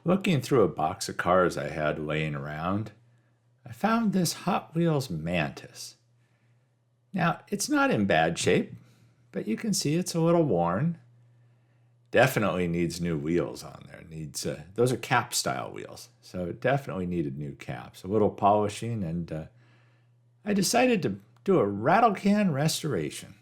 Looking through a box of cars I had laying around, I found this Hot Wheels Mantis. Now, it's not in bad shape, but you can see it's a little worn. Definitely needs new wheels on there. Those are cap style wheels, so it definitely needed new caps. A little polishing, and I decided to do a Rattlecan Restoration.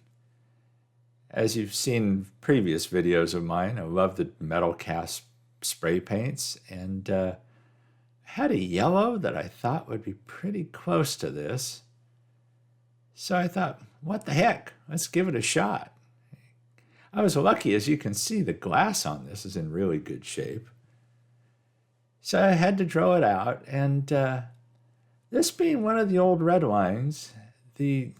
As you've seen in previous videos of mine, I love the Metalcast spray paints, and I had a yellow that I thought would be pretty close to this. So I thought, what the heck? Let's give it a shot. I was lucky, as you can see, the glass on this is in really good shape. So I had to draw it out, and this being one of the old Redlines, to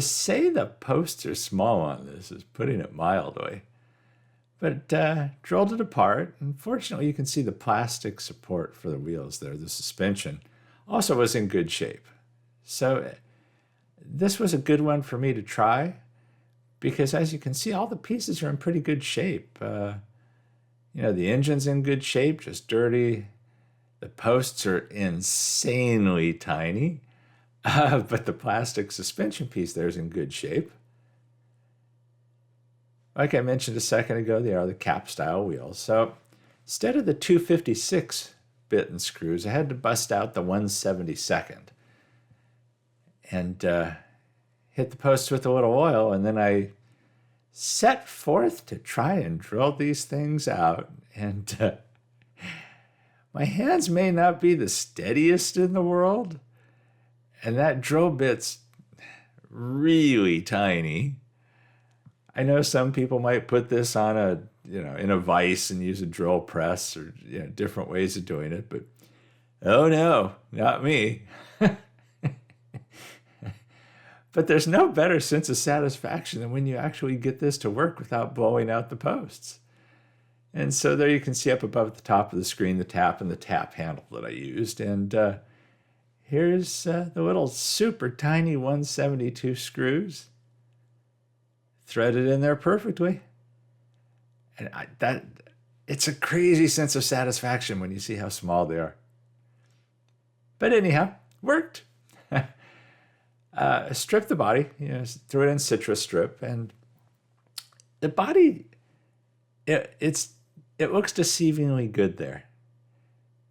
say the posts are small on this is putting it mildly. But drilled it apart, and fortunately you can see the plastic support for the wheels there, the suspension, also was in good shape. So this was a good one for me to try, because as you can see, all the pieces are in pretty good shape. The engine's in good shape, just dirty. The posts are insanely tiny, but the plastic suspension piece there is in good shape. Like I mentioned a second ago, they are the cap style wheels. So instead of the 256 bit and screws, I had to bust out the 172nd and hit the posts with a little oil, and then I set forth to try and drill these things out. And my hands may not be the steadiest in the world, and that drill bit's really tiny. I know some people might put this on in a vise and use a drill press, or different ways of doing it, but oh no, not me. But there's no better sense of satisfaction than when you actually get this to work without blowing out the posts. And so there you can see up above the top of the screen the tap and the tap handle that I used. And here's the little super tiny 172 screws threaded in there perfectly. And it's a crazy sense of satisfaction when you see how small they are. But anyhow, worked. Stripped the body, threw it in citrus strip, and the body, it looks deceivingly good there.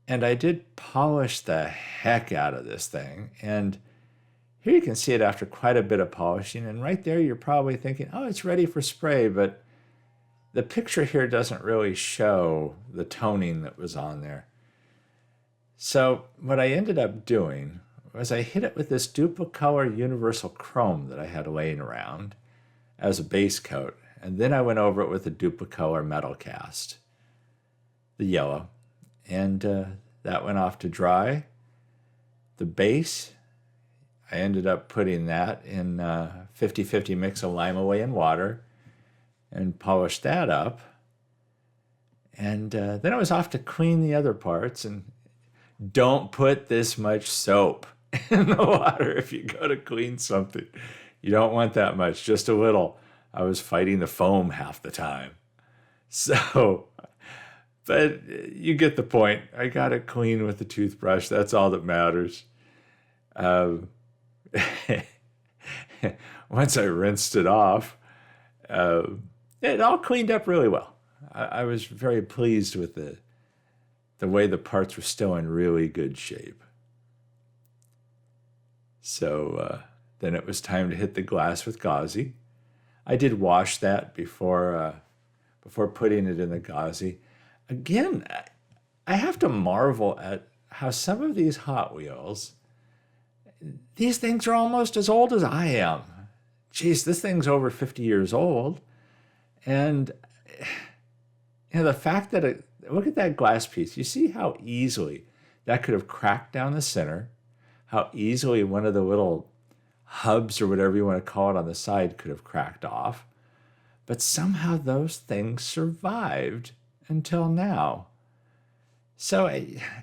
And I did polish the heck out of this thing, and here you can see it after quite a bit of polishing, and right there you're probably thinking, oh, it's ready for spray, but the picture here doesn't really show the toning that was on there. So what I ended up doing was I hit it with this Duplicolor Universal Chrome that I had laying around as a base coat, and then I went over it with a Duplicolor Metalcast, the yellow, and that went off to dry. The base, I ended up putting that in 50-50 mix of lime away and water and polished that up. And then I was off to clean the other parts, and don't put this much soap in the water if you go to clean something. You don't want that much, just a little. I was fighting the foam half the time. So, but you get the point. I got it clean with the toothbrush. That's all that matters. Once I rinsed it off, it all cleaned up really well. I was very pleased with the way the parts were still in really good shape. So then it was time to hit the glass with gauzy. I did wash that before putting it in the gauzy. Again, I have to marvel at how some of these Hot Wheels, these things are almost as old as I am. Geez, this thing's over 50 years old. And the fact that look at that glass piece. You see how easily that could have cracked down the center, how easily one of the little hubs or whatever you want to call it on the side could have cracked off. But somehow those things survived until now. So,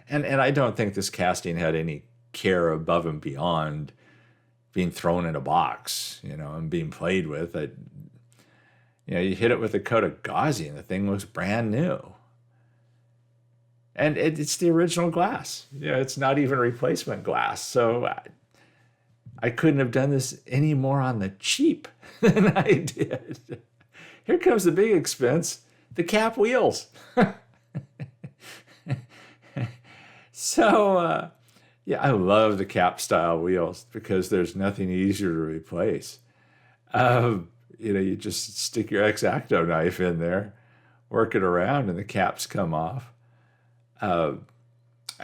and I don't think this casting had any care above and beyond being thrown in a box, and being played with. You hit it with a coat of gauzy and the thing looks brand new. And it's the original glass. It's not even replacement glass. So I couldn't have done this any more on the cheap than I did. Here comes the big expense, the cap wheels. So, yeah, I love the cap style wheels because there's nothing easier to replace. You just stick your X-Acto knife in there, work it around, and the caps come off. I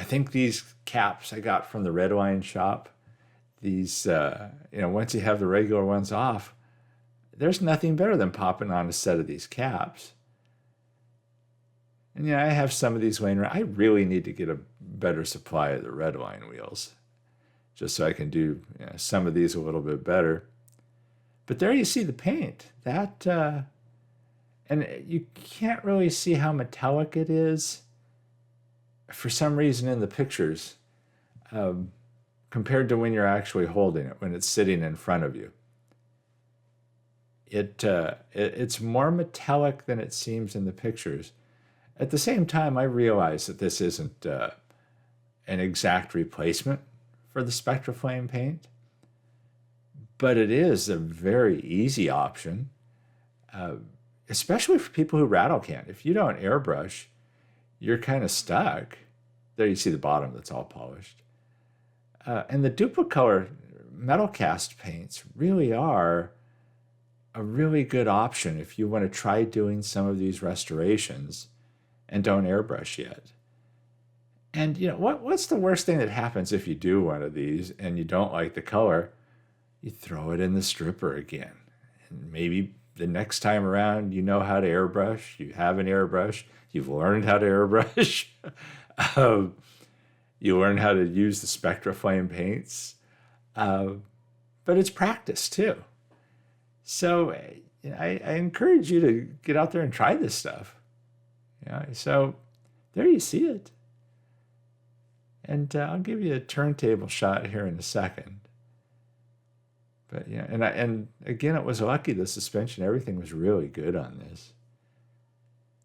think these caps I got from the Redline shop, these, once you have the regular ones off, there's nothing better than popping on a set of these caps. And I have some of these laying around. I really need to get a better supply of the Redline wheels, just so I can do some of these a little bit better. But there you see the paint. And you can't really see how metallic it is for some reason in the pictures compared to when you're actually holding it, when it's sitting in front of you. It's more metallic than it seems in the pictures. At the same time, I realize that this isn't an exact replacement for the SpectraFlame paint, but it is a very easy option, especially for people who rattle can. If you don't airbrush, you're kind of stuck. There you see the bottom that's all polished. And the Duplicolor Metalcast paints really are a really good option if you want to try doing some of these restorations and don't airbrush yet. And what's the worst thing that happens if you do one of these and you don't like the color? You throw it in the stripper again. And maybe the next time around you know how to airbrush, you have an airbrush, you've learned how to airbrush, you learn how to use the SpectraFlame paints, but it's practice too. So I encourage you to get out there and try this stuff. So there you see it. And I'll give you a turntable shot here in a second. But and again, it was lucky the suspension, everything was really good on this.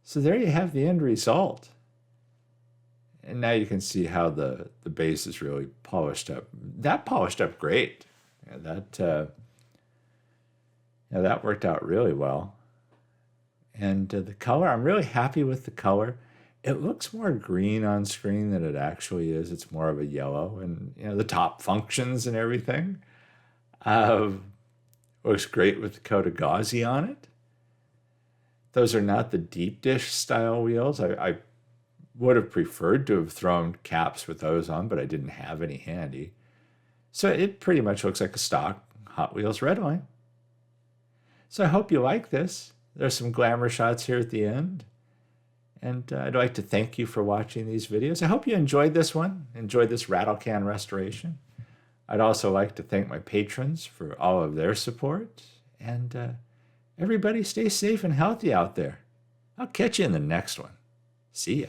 So there you have the end result. And now you can see how the base is really polished up. That polished up great. That worked out really well. And the color, I'm really happy with the color. It looks more green on screen than it actually is. It's more of a yellow, and the top functions and everything. Looks great with the coat of gauzy on it. Those are not the deep dish style wheels. I would have preferred to have thrown caps with those on, but I didn't have any handy. So it pretty much looks like a stock Hot Wheels Redline. So I hope you like this. There's some glamour shots here at the end. And I'd like to thank you for watching these videos. I hope you enjoyed this one, enjoyed this Rattlecan Restoration. I'd also like to thank my patrons for all of their support. And everybody stay safe and healthy out there. I'll catch you in the next one. See ya.